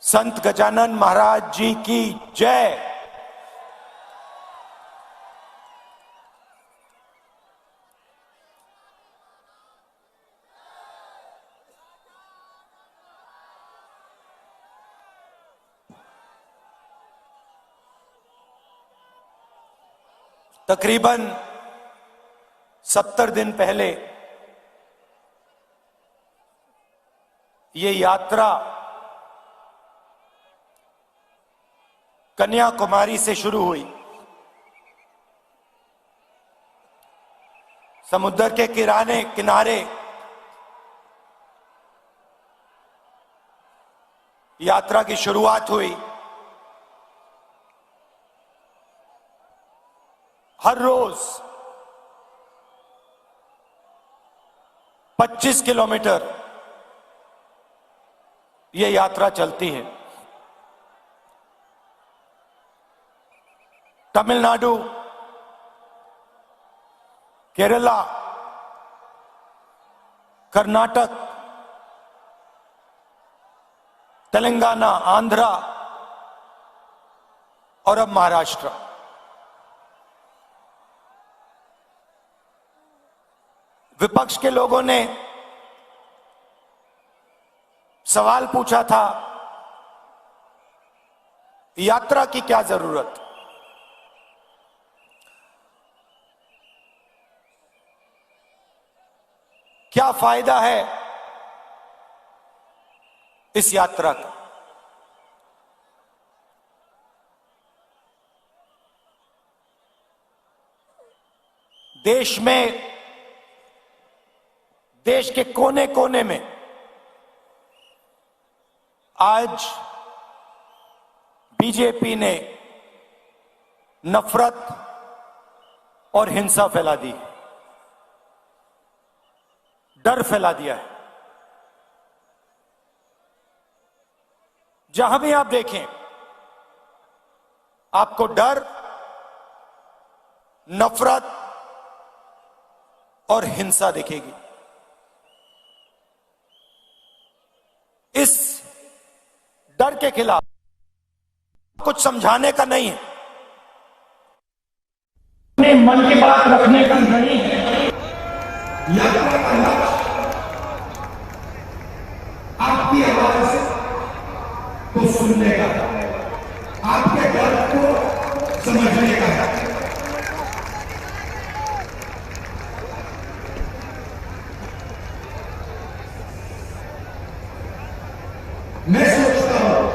संत गजानन महाराज जी की जय। तकरीबन 70 दिन पहले ये यात्रा कन्याकुमारी से शुरू हुई। समुद्र के किनारे यात्रा की शुरुआत हुई। हर रोज 25 किलोमीटर ये यात्रा चलती है। तमिलनाडु, केरला, कर्नाटक, तेलंगाना, आंध्रा और अब महाराष्ट्र। विपक्ष के लोगों ने सवाल पूछा था, यात्रा की क्या जरूरत? क्या फायदा है इस यात्रा का? देश में, देश के कोने कोने में आज बीजेपी ने नफरत और हिंसा फैला दी, डर फैला दिया है। जहां भी आप देखें आपको डर, नफरत और हिंसा दिखेगी। इस डर के खिलाफ कुछ समझाने का नहीं है, अपने मन की बात रखने का नहीं है। यात्रा का लक्ष्य आपकी आवाज को सुनने का, आपके दर्द को समझने का है। मैं सोचता हूं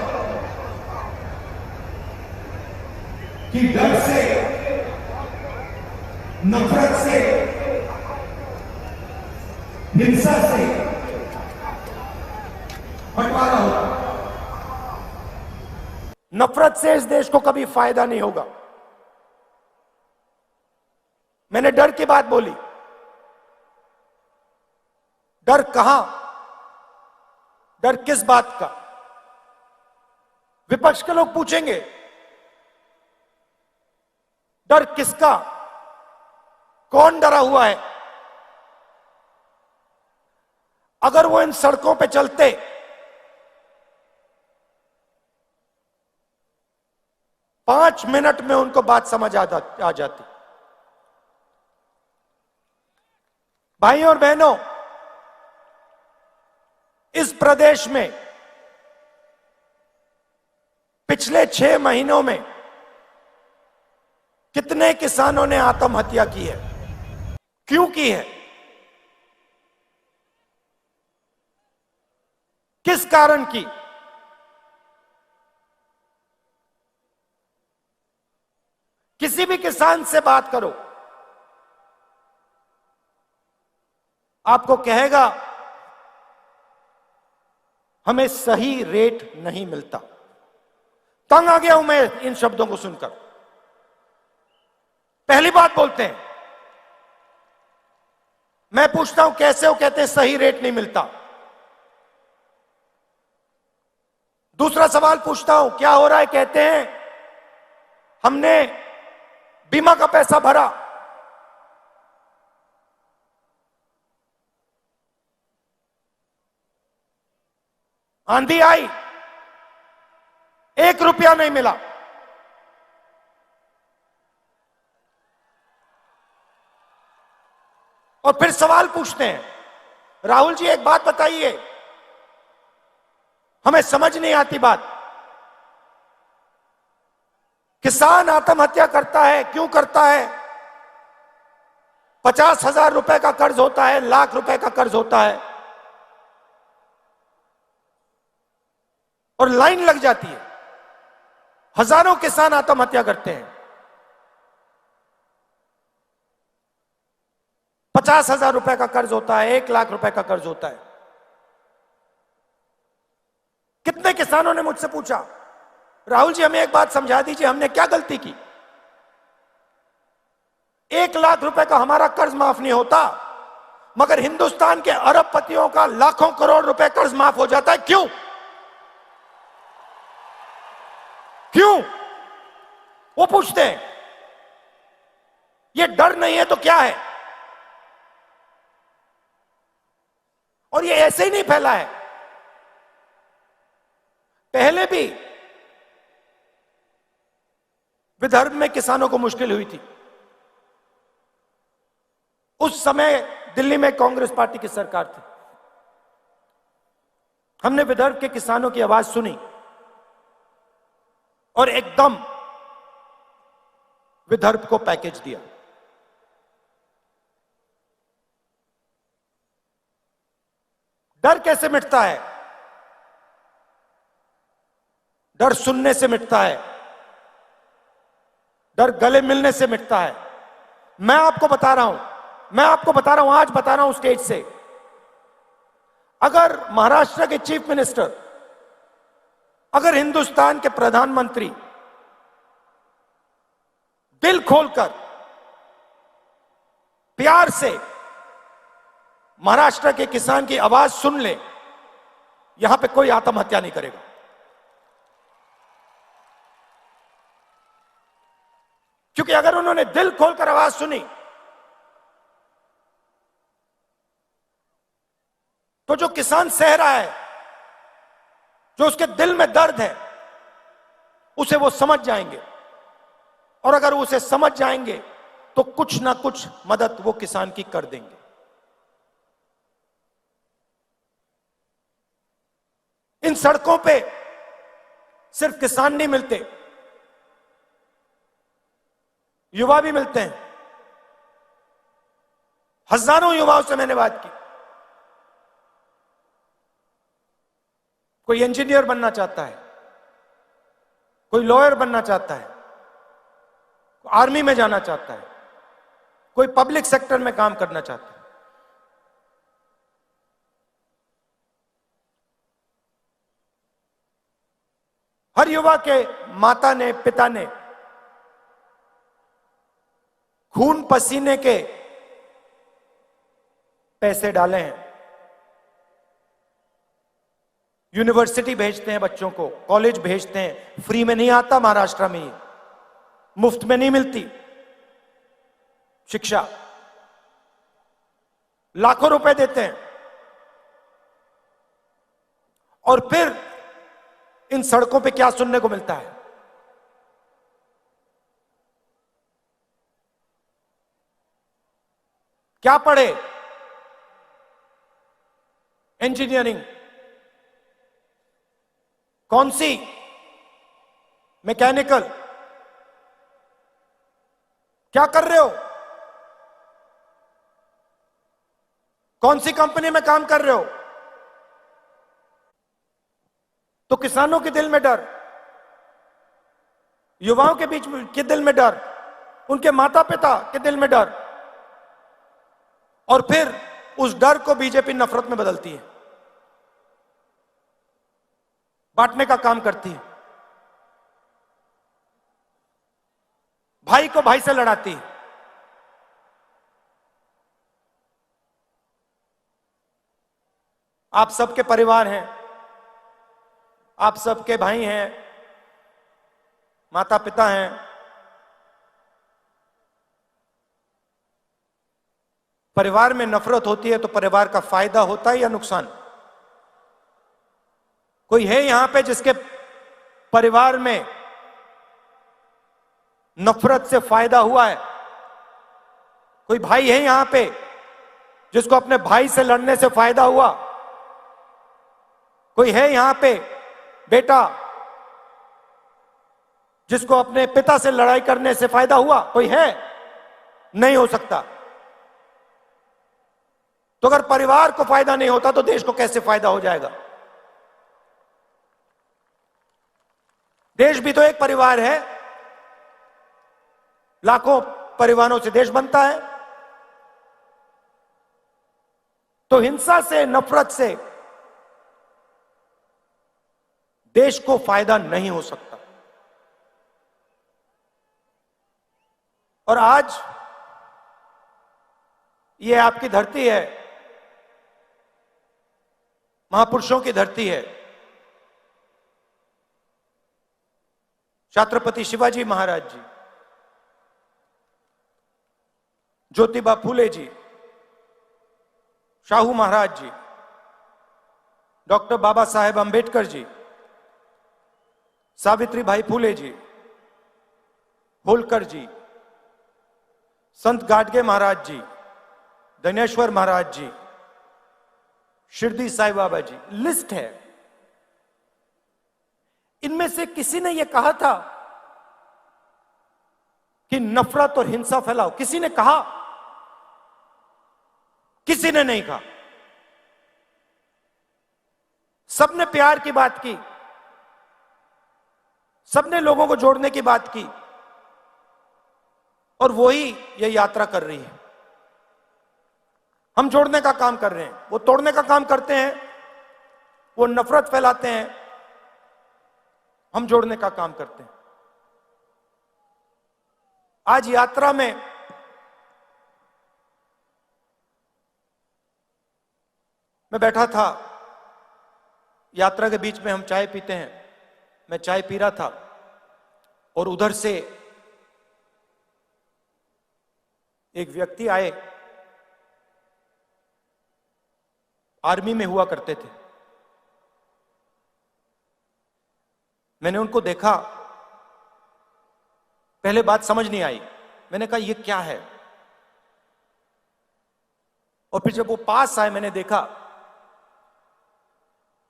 कि डर से, नफरत से, हिंसा से बंटवारा होगा। नफरत से इस देश को कभी फायदा नहीं होगा। मैंने डर की बात बोली। डर कहां? डर किस बात का? विपक्ष के लोग पूछेंगे डर किसका? कौन डरा हुआ है? अगर वो इन सड़कों पे चलते, पांच मिनट में उनको बात समझ आ जाती। भाइयों और बहनों, इस प्रदेश में पिछले 6 महीनों में कितने किसानों ने आत्महत्या की है? क्यों की है? किस कारण की? किसी भी किसान से बात करो, आपको कहेगा हमें सही रेट नहीं मिलता। तंग आ गया हूं मैं इन शब्दों को सुनकर। पहली बात बोलते हैं, मैं पूछता हूं कैसे? वो कहते हैं सही रेट नहीं मिलता। दूसरा सवाल पूछता हूं क्या हो रहा है? कहते हैं हमने बीमा का पैसा भरा। आंधी आई, 1 रुपया नहीं मिला। और फिर सवाल पूछते हैं, राहुल जी एक बात बताइए, हमें समझ नहीं आती बात, किसान आत्महत्या करता है, क्यों करता है? 50,000 रुपए का कर्ज होता है, लाख रुपए का कर्ज होता है, और लाइन लग जाती है। हजारों किसान आत्महत्या करते हैं। 50,000 रुपए का कर्ज होता है, 1 लाख रुपए का कर्ज होता है। कितने किसानों ने मुझसे पूछा, राहुल जी हमें एक बात समझा दीजिए, हमने क्या गलती की? 1 लाख रुपए का हमारा कर्ज माफ नहीं होता, मगर हिंदुस्तान के अरबपतियों का लाखों करोड़ रुपए कर्ज माफ हो जाता है, क्यों? क्यों? वो पूछते हैं। ये डर नहीं है तो क्या है? और ये ऐसे ही नहीं फैला है, पहले भी विदर्भ में किसानों को मुश्किल हुई थी। उस समय दिल्ली में कांग्रेस पार्टी की सरकार थी। हमने विदर्भ के किसानों की आवाज सुनी और एकदम विदर्भ को पैकेज दिया। डर कैसे मिटता है? डर सुनने से मिटता है, डर गले मिलने से मिटता है। मैं आपको बता रहा हूं, आज बता रहा हूं स्टेज से, अगर महाराष्ट्र के चीफ मिनिस्टर, अगर हिंदुस्तान के प्रधानमंत्री दिल खोलकर प्यार से महाराष्ट्र के किसान की आवाज सुन ले, यहां पे कोई आत्महत्या नहीं करेगा। क्योंकि अगर उन्होंने दिल खोलकर आवाज सुनी तो जो किसान सह रहा है, जो उसके दिल में दर्द है, उसे वो समझ जाएंगे। और अगर उसे समझ जाएंगे तो कुछ ना कुछ मदद वो किसान की कर देंगे। इन सड़कों पे सिर्फ किसान नहीं मिलते, युवा भी मिलते हैं। हजारों युवाओं से मैंने बात की। कोई इंजीनियर बनना चाहता है, कोई लॉयर बनना चाहता है, कोई आर्मी में जाना चाहता है, कोई पब्लिक सेक्टर में काम करना चाहता है। हर युवा के माता ने, पिता ने खून पसीने के पैसे डाले हैं। यूनिवर्सिटी भेजते हैं बच्चों को, कॉलेज भेजते हैं। फ्री में नहीं आता महाराष्ट्र में, ये मुफ्त में नहीं मिलती शिक्षा, लाखों रुपए देते हैं। और फिर इन सड़कों पे क्या सुनने को मिलता है? क्या पढ़े? इंजीनियरिंग, कौन सी? मैकेनिकल। क्या कर रहे हो? कौन सी कंपनी में काम कर रहे हो? तो किसानों के दिल में डर, युवाओं के बीच के दिल में डर, उनके माता पिता के दिल में डर, और फिर उस डर को बीजेपी नफरत में बदलती है, बांटने का काम करती है, भाई को भाई से लड़ाती है। आप सबके परिवार हैं, आप सबके भाई हैं, माता पिता हैं। परिवार में नफरत होती है तो परिवार का फायदा होता है या नुकसान? कोई है यहां पे जिसके परिवार में नफरत से फायदा हुआ है? कोई भाई है यहां पे जिसको अपने भाई से लड़ने से फायदा हुआ? कोई है यहां पे बेटा जिसको अपने पिता से लड़ाई करने से फायदा हुआ? कोई है? नहीं हो सकता। तो अगर परिवार को फायदा नहीं होता तो देश को कैसे फायदा हो जाएगा? देश भी तो एक परिवार है, लाखों परिवारों से देश बनता है। तो हिंसा से, नफरत से देश को फायदा नहीं हो सकता। और आज ये आपकी धरती है, महापुरुषों की धरती है। छत्रपति शिवाजी महाराज जी, ज्योतिबा फूले जी, शाहू महाराज जी, डॉक्टर बाबा साहेब अंबेडकर जी, सावित्री भाई फूले जी, होलकर जी, संत गाडगे महाराज जी, धनेश्वर महाराज जी, शिरडी साईं बाबा जी, लिस्ट है। इनमें से किसी ने यह कहा था कि नफरत और हिंसा फैलाओ? किसी ने कहा? किसी ने नहीं कहा। सबने प्यार की बात की, सबने लोगों को जोड़ने की बात की, और वही ये यात्रा कर रही है। हम जोड़ने का काम कर रहे हैं, वो तोड़ने का काम करते हैं, वो नफरत फैलाते हैं, हम जोड़ने का काम करते हैं। आज यात्रा में मैं बैठा था, यात्रा के बीच में हम चाय पीते हैं, मैं चाय पी रहा था और उधर से एक व्यक्ति आए, आर्मी में हुआ करते थे। मैंने उनको देखा, पहले बात समझ नहीं आई, मैंने कहा ये क्या है? और फिर जब वो पास आए मैंने देखा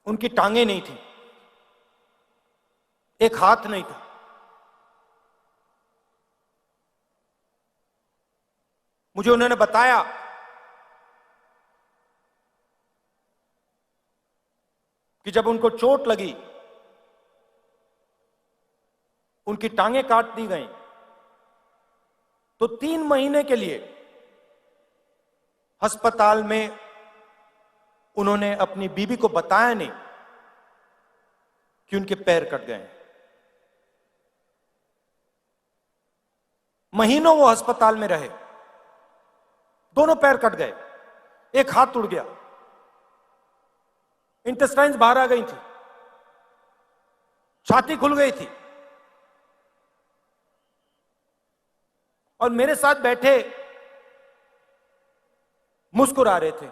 उनकी टांगे नहीं थी, एक हाथ नहीं था। मुझे उन्होंने बताया कि जब उनको चोट लगी, उनकी टांगें काट दी गई, तो 3 महीने के लिए अस्पताल में उन्होंने अपनी बीवी को बताया नहीं कि उनके पैर कट गए। महीनों वो अस्पताल में रहे, दोनों पैर कट गए, एक हाथ टूट गया, इंटेस्टाइन्स बाहर आ गई थी, छाती खुल गई थी। और मेरे साथ बैठे मुस्कुरा रहे थे।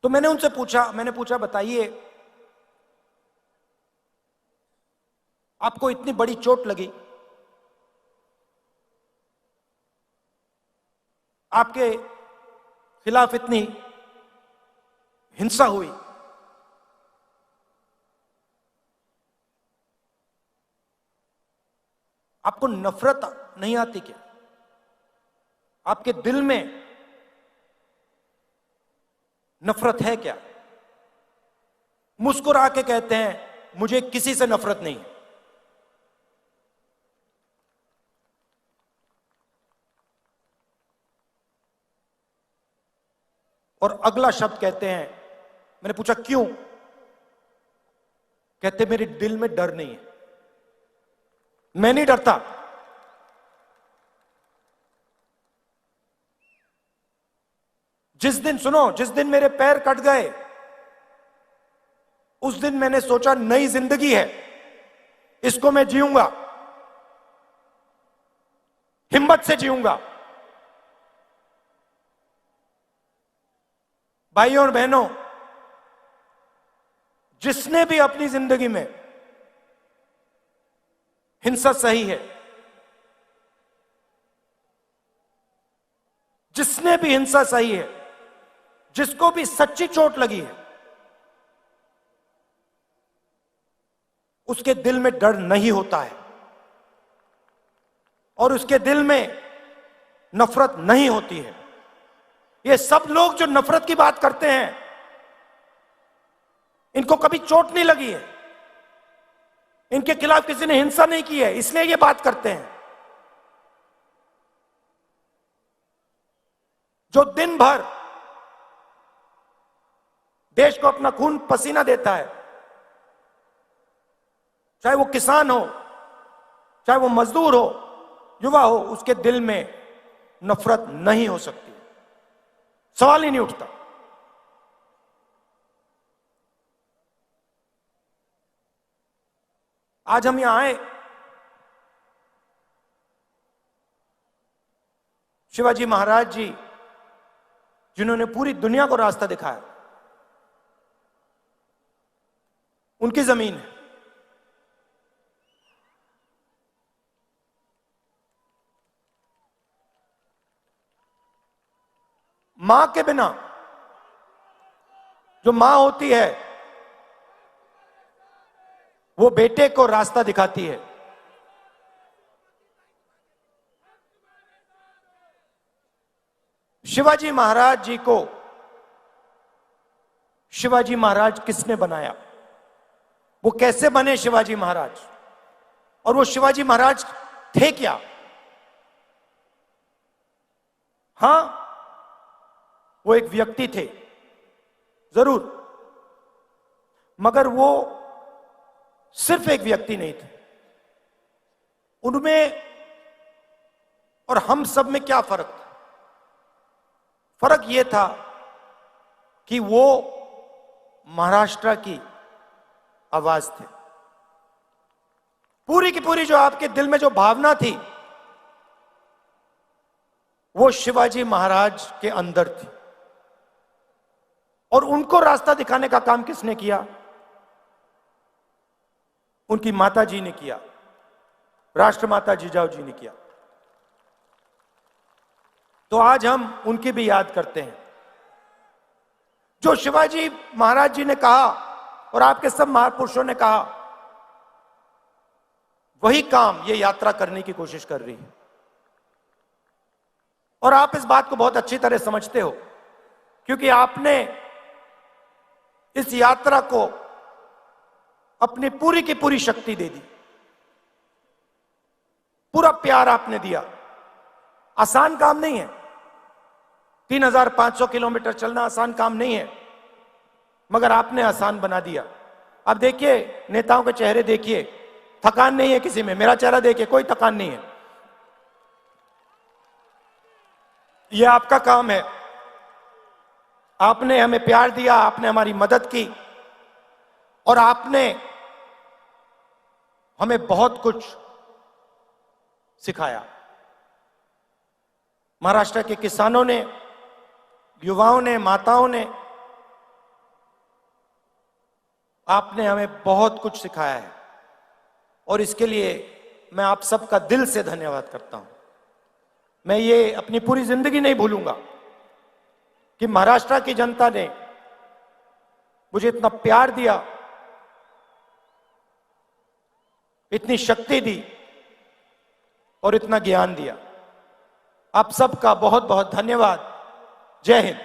तो मैंने पूछा बताइए, आपको इतनी बड़ी चोट लगी, आपके खिलाफ इतनी हिंसा हुई, आपको नफरत नहीं आती क्या? आपके दिल में नफरत है क्या? मुस्कुरा के कहते हैं मुझे किसी से नफरत नहीं है। और अगला शब्द कहते हैं, मैंने पूछा क्यों? कहते मेरे दिल में डर नहीं है, मैं नहीं डरता। जिस दिन मेरे पैर कट गए, उस दिन मैंने सोचा नई जिंदगी है, इसको मैं जीऊंगा, हिम्मत से जीऊंगा। भाइयों और बहनों, जिसने भी अपनी जिंदगी में हिंसा सही है, जिसने भी हिंसा सही है, जिसको भी सच्ची चोट लगी है, उसके दिल में डर नहीं होता है और उसके दिल में नफरत नहीं होती है। ये सब लोग जो नफरत की बात करते हैं, इनको कभी चोट नहीं लगी है, इनके खिलाफ किसी ने हिंसा नहीं की है, इसलिए ये बात करते हैं। जो दिन भर देश को अपना खून पसीना देता है, चाहे वो किसान हो, चाहे वो मजदूर हो, युवा हो, उसके दिल में नफरत नहीं हो सकती, सवाल ही नहीं उठता। आज हम यहां आए, शिवाजी महाराज जी जिन्होंने पूरी दुनिया को रास्ता दिखाया, उनकी जमीन है। मां के बिना, जो मां होती है वो बेटे को रास्ता दिखाती है। शिवाजी महाराज जी को शिवाजी महाराज किसने बनाया, वो कैसे बने शिवाजी महाराज, और वो शिवाजी महाराज थे क्या? हां, वो एक व्यक्ति थे जरूर, मगर वो सिर्फ एक व्यक्ति नहीं थे। उनमें और हम सब में क्या फर्क था? फर्क यह था कि वो महाराष्ट्र की आवाज थे। पूरी की पूरी जो आपके दिल में जो भावना थी, वो शिवाजी महाराज के अंदर थी। और उनको रास्ता दिखाने का काम किसने किया? उनकी माता जी ने किया, राष्ट्रमाता जिजाऊ जी ने किया। तो आज हम उनकी भी याद करते हैं। जो शिवाजी महाराज जी ने कहा और आपके सब महापुरुषों ने कहा, वही काम ये यात्रा करने की कोशिश कर रही है। और आप इस बात को बहुत अच्छी तरह समझते हो, क्योंकि आपने इस यात्रा को अपनी पूरी की पूरी शक्ति दे दी, पूरा प्यार आपने दिया। आसान काम नहीं है, 3500 किलोमीटर चलना आसान काम नहीं है, मगर आपने आसान बना दिया। अब देखिए, नेताओं के चेहरे देखिए, थकान नहीं है किसी में। मेरा चेहरा देखिए, कोई थकान नहीं है। यह आपका काम है। आपने हमें प्यार दिया, आपने हमारी मदद की, और आपने हमें बहुत कुछ सिखाया। महाराष्ट्र के किसानों ने, युवाओं ने, माताओं ने, आपने हमें बहुत कुछ सिखाया है, और इसके लिए मैं आप सबका दिल से धन्यवाद करता हूं। मैं ये अपनी पूरी जिंदगी नहीं भूलूंगा कि महाराष्ट्र की जनता ने मुझे इतना प्यार दिया, इतनी शक्ति दी और इतना ज्ञान दिया। आप सबका बहुत बहुत धन्यवाद। जय हिंद।